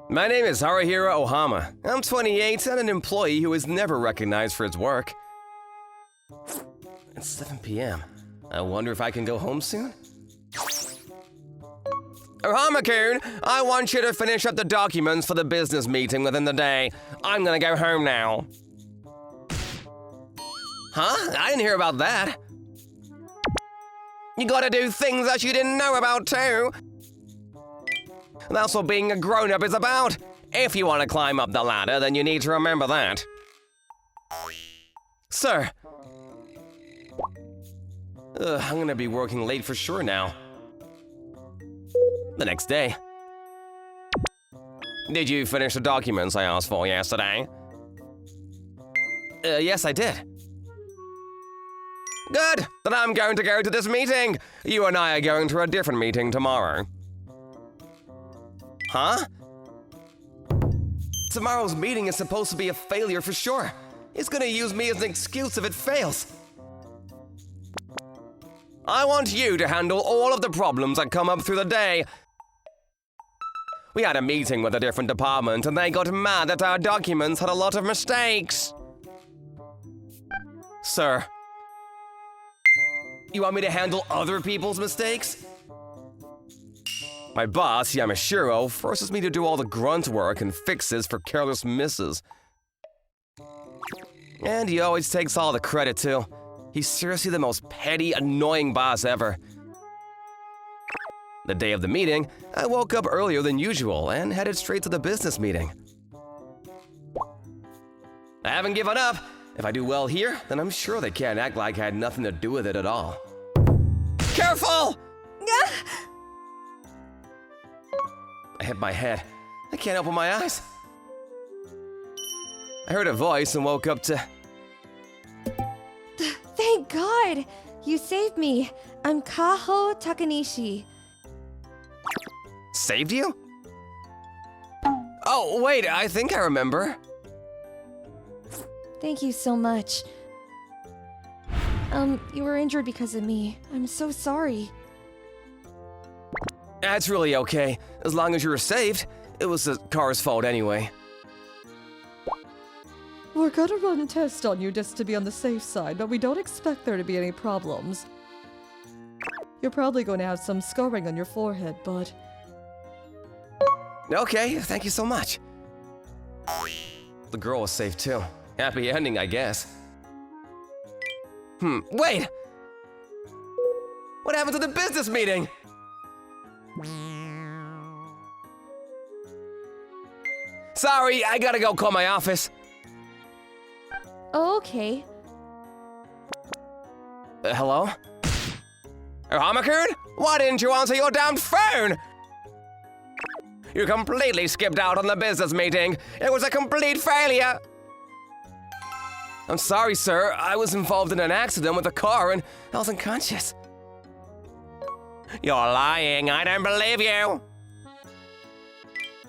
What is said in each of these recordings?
My name is Haruhiro Ohama. I'm 28 and an employee who is never recognized for his work. It's 7 p.m. I wonder if I can go home soon? Ohama-kun, I want you to finish up the documents for the business meeting within the day. I'm gonna go home now. Huh? I didn't hear about that. You gotta do things that you didn't know about too. That's what being a grown-up is about. If you want to climb up the ladder, then you need to remember that. Sir. I'm gonna be working late for sure now. The next day. Did you finish the documents I asked for yesterday? Yes, I did. Good! Then I'm going to go to this meeting. You and I are going to a different meeting tomorrow. Huh? Tomorrow's meeting is supposed to be a failure for sure. It's gonna use me as an excuse if it fails. I want you to handle all of the problems that come up through the day. We had a meeting with a different department and they got mad that our documents had a lot of mistakes. Sir, you want me to handle other people's mistakes? My boss, Yamashiro, forces me to do all the grunt work and fixes for careless misses. And he always takes all the credit too. He's seriously the most petty, annoying boss ever. The day of the meeting, I woke up earlier than usual and headed straight to the business meeting. I haven't given up. If I do well here, then I'm sure they can't act like I had nothing to do with it at all. Careful! I hit my head. I can't open my eyes. I heard a voice and woke up to... Thank God! You saved me. I'm Kaho Takanishi. Saved you? Oh, wait, I think I remember. Thank you so much. You were injured because of me. I'm so sorry. That's really okay, as long as you were saved. It was the car's fault anyway. We're gonna run a test on you just to be on the safe side, but we don't expect there to be any problems. You're probably going to have some scarring on your forehead, but... Okay, thank you so much. The girl was safe too. Happy ending, I guess. Wait! What happened to the business meeting? Sorry, I gotta go call my office. Oh, okay. Hello? Ohama-kun? Why didn't you answer your damn phone? You completely skipped out on the business meeting. It was a complete failure. I'm sorry, sir. I was involved in an accident with a car and I was unconscious. You're lying. I don't believe you.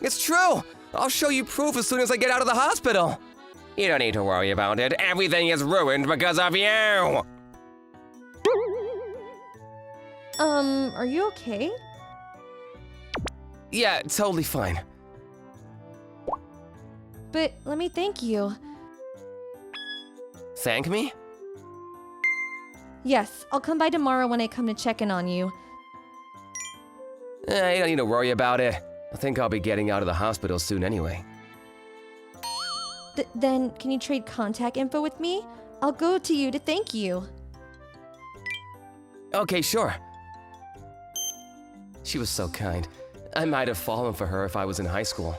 It's true. I'll show you proof as soon as I get out of the hospital. You don't need to worry about it. Everything is ruined because of you. Are you okay? Yeah, totally fine. But let me thank you. Thank me? Yes, I'll come by tomorrow when I come to check in on you. You don't need to worry about it. I think I'll be getting out of the hospital soon anyway. Then, can you trade contact info with me? I'll go to you to thank you. Okay, sure. She was so kind. I might have fallen for her if I was in high school.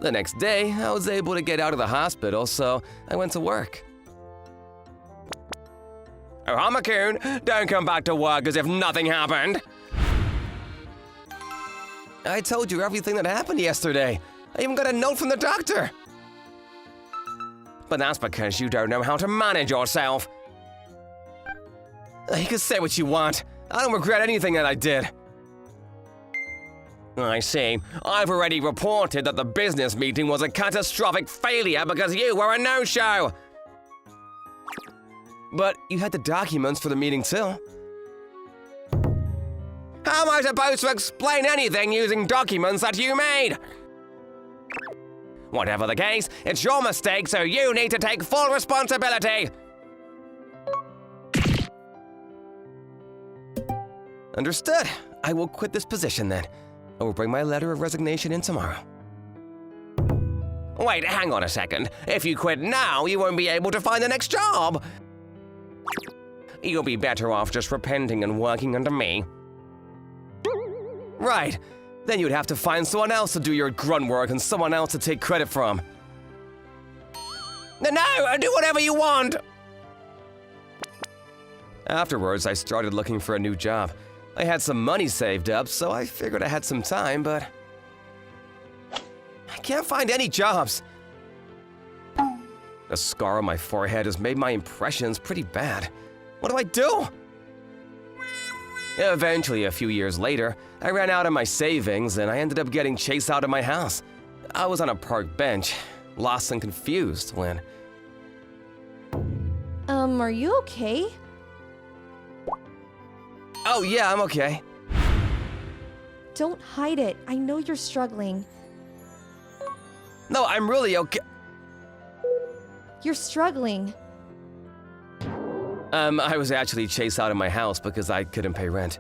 The next day, I was able to get out of the hospital, so I went to work. Ohama-kun, don't come back to work as if nothing happened. I told you everything that happened yesterday. I even got a note from the doctor. But that's because you don't know how to manage yourself. You can say what you want. I don't regret anything that I did. I see. I've already reported that the business meeting was a catastrophic failure because you were a no-show. But you had the documents for the meeting too. How am I supposed to explain anything using documents that you made? Whatever the case, it's your mistake, so you need to take full responsibility. Understood. I will quit this position then. I will bring my letter of resignation in tomorrow. Wait, hang on a second. If you quit now, you won't be able to find the next job. You'll be better off just repenting and working under me. Right. Then you'd have to find someone else to do your grunt work and someone else to take credit from. No, do whatever you want! Afterwards, I started looking for a new job. I had some money saved up, so I figured I had some time, but I can't find any jobs. The scar on my forehead has made my impressions pretty bad. What do I do? Eventually, a few years later, I ran out of my savings and I ended up getting chased out of my house. I was on a park bench, lost and confused when… Are you okay? Oh yeah, I'm okay. Don't hide it. I know you're struggling. No, I'm really okay. You're struggling. I was actually chased out of my house because I couldn't pay rent.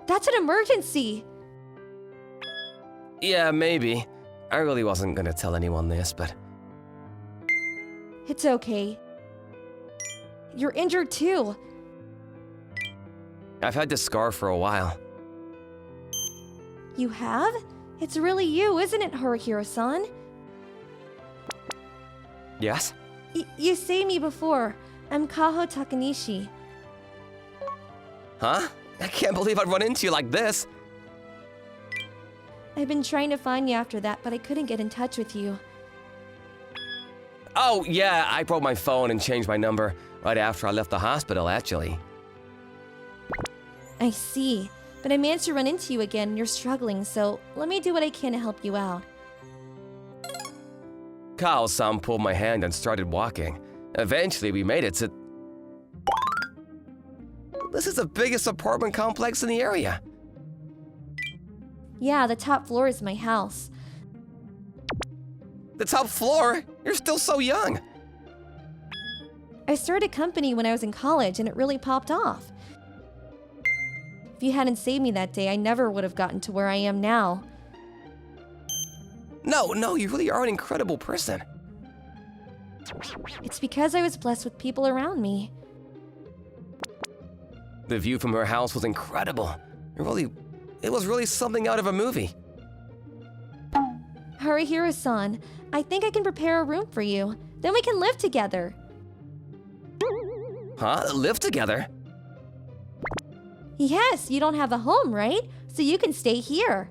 That's an emergency. Yeah, maybe. I really wasn't gonna tell anyone this, but… It's okay. You're injured too. I've had this scar for a while. You have? It's really you, isn't it, Haruhiro-san? Yes? You saved me before. I'm Kaho Takanishi. Huh? I can't believe I'd run into you like this. I've been trying to find you after that, but I couldn't get in touch with you. Oh, yeah, I broke my phone and changed my number right after I left the hospital, actually. I see. But I managed to run into you again and you're struggling, so let me do what I can to help you out. Kao-san pulled my hand and started walking. Eventually, we made it to… This is the biggest apartment complex in the area. Yeah, the top floor is my house. The top floor? You're still so young. I started a company when I was in college and it really popped off. If you hadn't saved me that day, I never would have gotten to where I am now. No, you really are an incredible person. It's because I was blessed with people around me. The view from her house was incredible. It was really something out of a movie. Haruhiro-san, I think I can prepare a room for you. Then we can live together. Huh? Live together? Yes, you don't have a home, right? So you can stay here.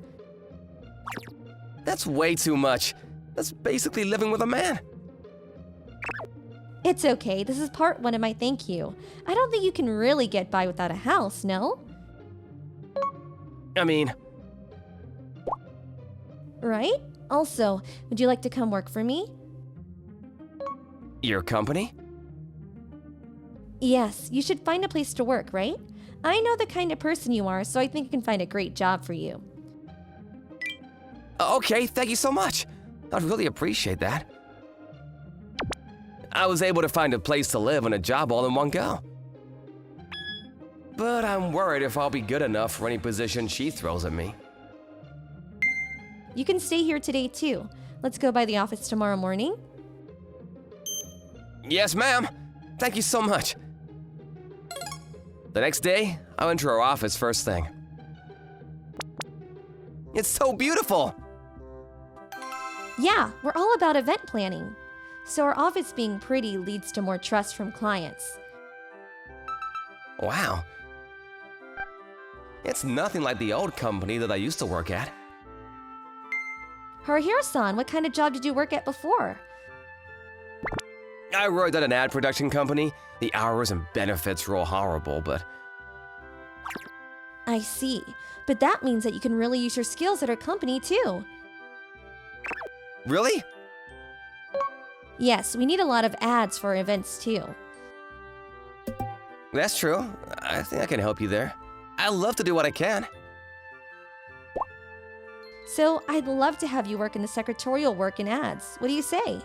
That's way too much. That's basically living with a man. It's okay, this is part one of my thank you. I don't think you can really get by without a house, no? I mean… Right? Also, would you like to come work for me? Your company? Yes, you should find a place to work, right? I know the kind of person you are, so I think I can find a great job for you. Okay, thank you so much. I'd really appreciate that. I was able to find a place to live and a job all in one go. But I'm worried if I'll be good enough for any position she throws at me. You can stay here today too. Let's go by the office tomorrow morning. Yes, ma'am. Thank you so much. The next day, I went to her office first thing. It's so beautiful! Yeah, we're all about event planning. So our office being pretty leads to more trust from clients. Wow. It's nothing like the old company that I used to work at. Haruhiro-san, what kind of job did you work at before? I worked at an ad production company. The hours and benefits were all horrible, but… I see. But that means that you can really use your skills at our company too. Really? Yes, we need a lot of ads for our events too. That's true. I think I can help you there. I love to do what I can. So I'd love to have you work in the secretarial work in ads. What do you say?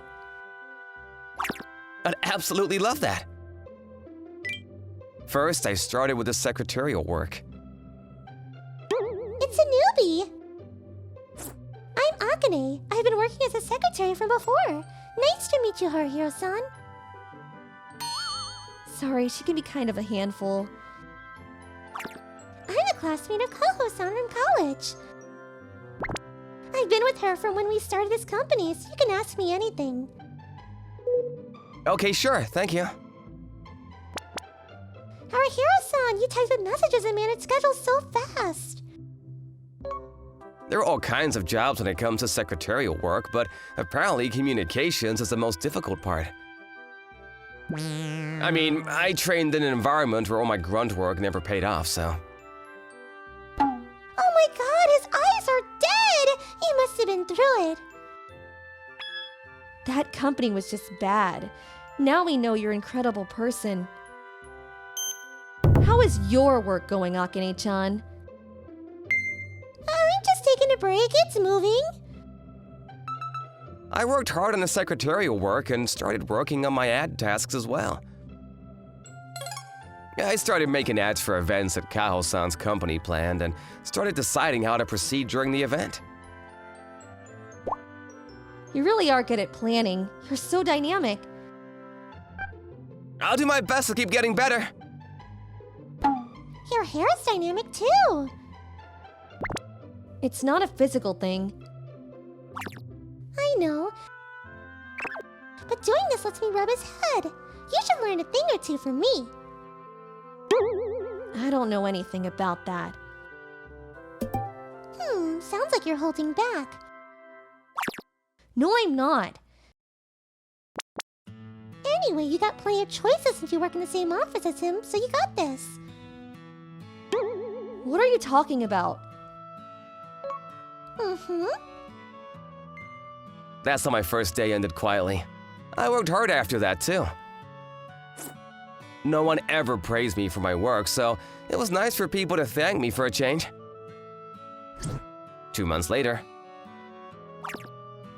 I'd absolutely love that. First, I started with the secretarial work. It's a newbie. I'm Akane. I've been working as a secretary from before. Nice to meet you, Haruhiro-san. Sorry, she can be kind of a handful. I'm a classmate of Kaho-san from college. I've been with her from when we started this company, so you can ask me anything. Okay, sure, thank you. Haruhiro-san, you typed the messages and managed schedules so fast. There are all kinds of jobs when it comes to secretarial work, but apparently communications is the most difficult part. I mean, I trained in an environment where all my grunt work never paid off, so... Oh my god, his eyes are dead! You must have been through it. That company was just bad. Now we know you're an incredible person. How is your work going, Akane-chan? I'm just taking a break, it's moving. I worked hard on the secretarial work and started working on my ad tasks as well. I started making ads for events that Kaho-san's company planned and started deciding how to proceed during the event. You really are good at planning. You're so dynamic. I'll do my best to keep getting better. Your hair is dynamic too. It's not a physical thing. I know. But doing this lets me rub his head. You should learn a thing or two from me. I don't know anything about that. Sounds like you're holding back. No, I'm not. Anyway, you got plenty of choices since you work in the same office as him, so you got this. What are you talking about? That's how my first day ended quietly. I worked hard after that, too. No one ever praised me for my work, so it was nice for people to thank me for a change. 2 months later.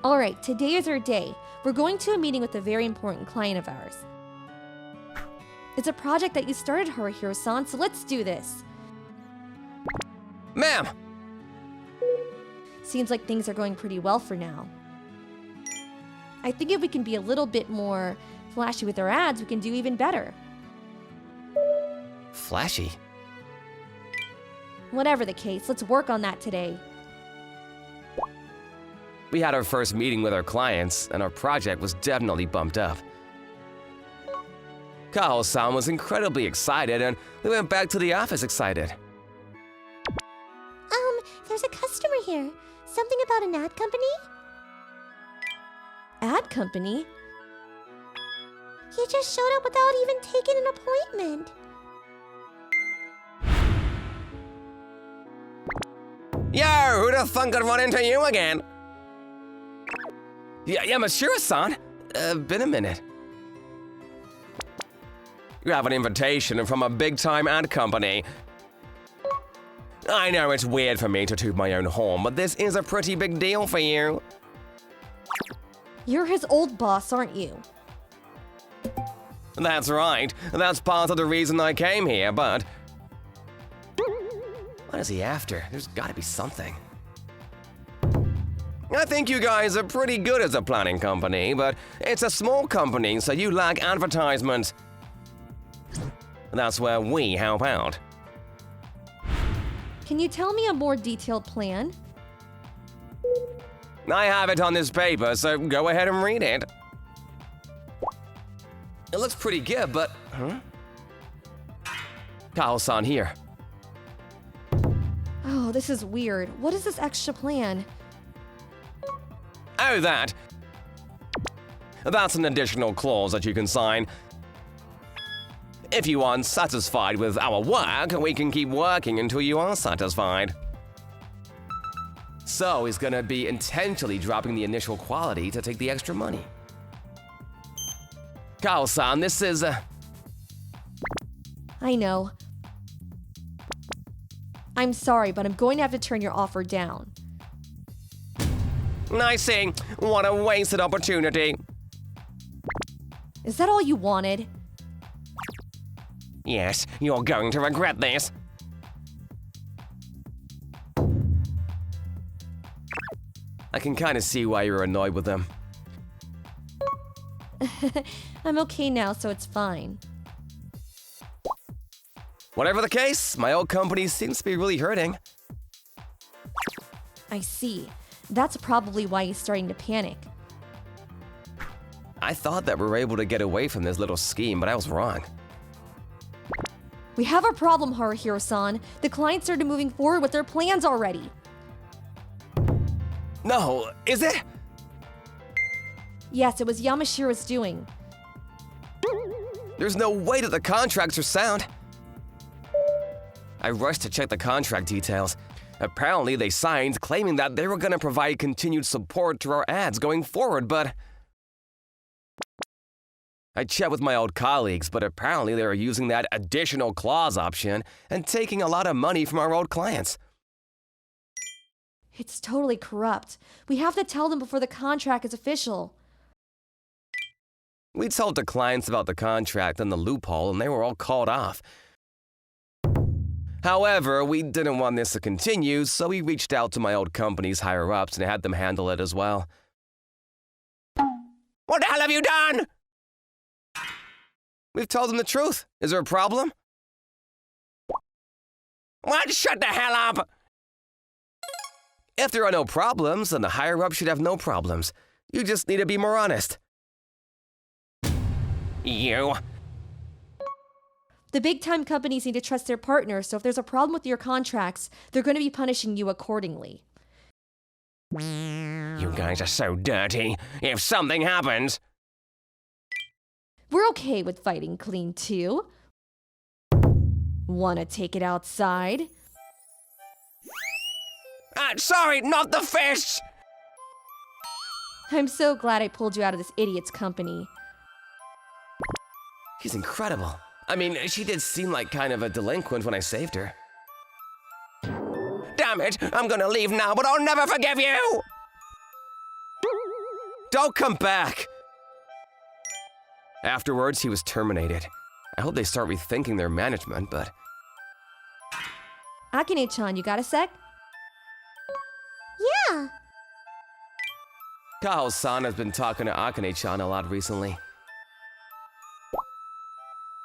All right, today is our day. We're going to a meeting with a very important client of ours. It's a project that you started, Haruhiro-san, so let's do this. Ma'am! Seems like things are going pretty well for now. I think if we can be a little bit more flashy with our ads, we can do even better. Flashy? Whatever the case, let's work on that today. We had our first meeting with our clients, and our project was definitely bumped up. Kaho-san was incredibly excited, and we went back to the office excited. There's a customer here. Something about an ad company? Ad company? He just showed up without even taking an appointment. Yo, who'd have thunk I'd run into you again? Yeah, Mashiro-san. Been a minute. You have an invitation from a big-time ad company. I know it's weird for me to toot my own horn, but this is a pretty big deal for you. You're his old boss, aren't you? That's right. That's part of the reason I came here, but... What is he after? There's gotta be something. I think you guys are pretty good as a planning company, but it's a small company, so you lack advertisements. That's where we help out. Can you tell me a more detailed plan? I have it on this paper, so go ahead and read it. It looks pretty good, but... Kaho-san here. Oh, this is weird. What is this extra plan? Oh, that. That's an additional clause that you can sign. If you aren't satisfied with our work, we can keep working until you are satisfied. So he's gonna be intentionally dropping the initial quality to take the extra money. Kaho-san, this is I know. I'm sorry, but I'm going to have to turn your offer down. I see. What a wasted opportunity. Is that all you wanted? Yes, you're going to regret this. I can kind of see why you're annoyed with them. I'm okay now, so it's fine. Whatever the case, my old company seems to be really hurting. I see. That's probably why he's starting to panic. I thought that we were able to get away from this little scheme, but I was wrong. We have a problem, Haruhiro-san. The client started moving forward with their plans already. No, is it? Yes, it was Yamashira's doing. There's no way that the contracts are sound. I rushed to check the contract details. Apparently, they signed claiming that they were going to provide continued support to our ads going forward, but... I checked with my old colleagues, but apparently they were using that additional clause option and taking a lot of money from our old clients. It's totally corrupt. We have to tell them before the contract is official. We told the clients about the contract and the loophole, and they were all called off. However, we didn't want this to continue, so we reached out to my old company's higher-ups and had them handle it as well. What the hell have you done? We've told them the truth. Is there a problem? What? Shut the hell up! If there are no problems, then the higher-up should have no problems. You just need to be more honest. You... The big-time companies need to trust their partners, so if there's a problem with your contracts, they're going to be punishing you accordingly. You guys are so dirty. If something happens... We're okay with fighting clean, too. Wanna take it outside? Sorry, not the fists! I'm so glad I pulled you out of this idiot's company. She's incredible. I mean, she did seem like kind of a delinquent when I saved her. Damn it! I'm gonna leave now, but I'll never forgive you! Don't come back! Afterwards, he was terminated. I hope they start rethinking their management, but... Akane-chan, you got a sec? Yeah. Kaho-san has been talking to Akane-chan a lot recently.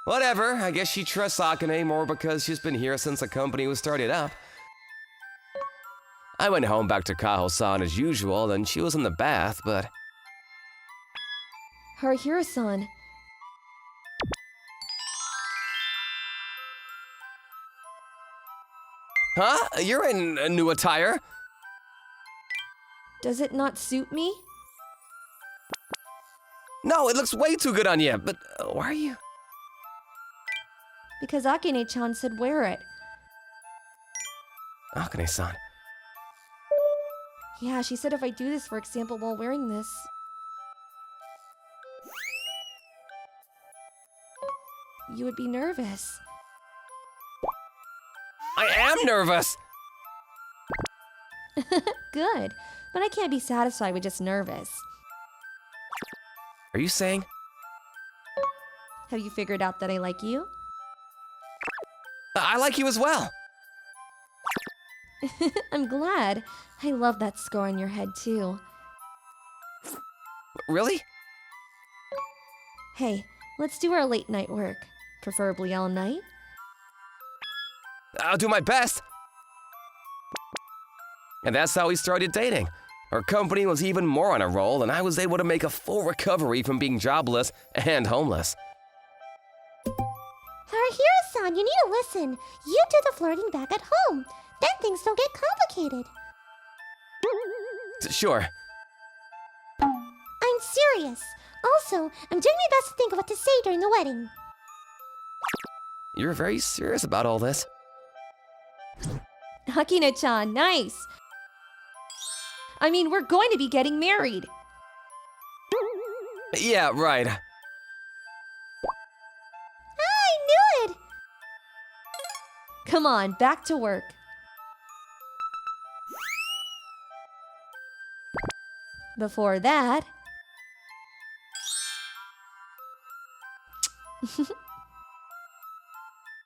Whatever, I guess she trusts Akane more because she's been here since the company was started up. I went home back to Kaho-san as usual, and she was in the bath, but... Haruhiro-san. Huh? You're in a new attire? Does it not suit me? No, it looks way too good on you, but why are you... Because Akane-chan said wear it. Akane-san. Yeah, she said if I do this, for example, while wearing this... you would be nervous. I am nervous! Good, but I can't be satisfied with just nervous. Are you saying... Have you figured out that I like you? I like you as well! I'm glad. I love that scar on your head, too. Really? Hey, let's do our late night work. Preferably all night. I'll do my best! And that's how we started dating. Our company was even more on a roll, and I was able to make a full recovery from being jobless and homeless. Haruhiro-san, you need to listen. You do the flirting back at home. Then things don't get complicated. Sure. I'm serious. Also, I'm doing my best to think of what to say during the wedding. You're very serious about all this. Akane-chan, nice! I mean, we're going to be getting married. Yeah, right. I knew it! Come on, back to work. Before that...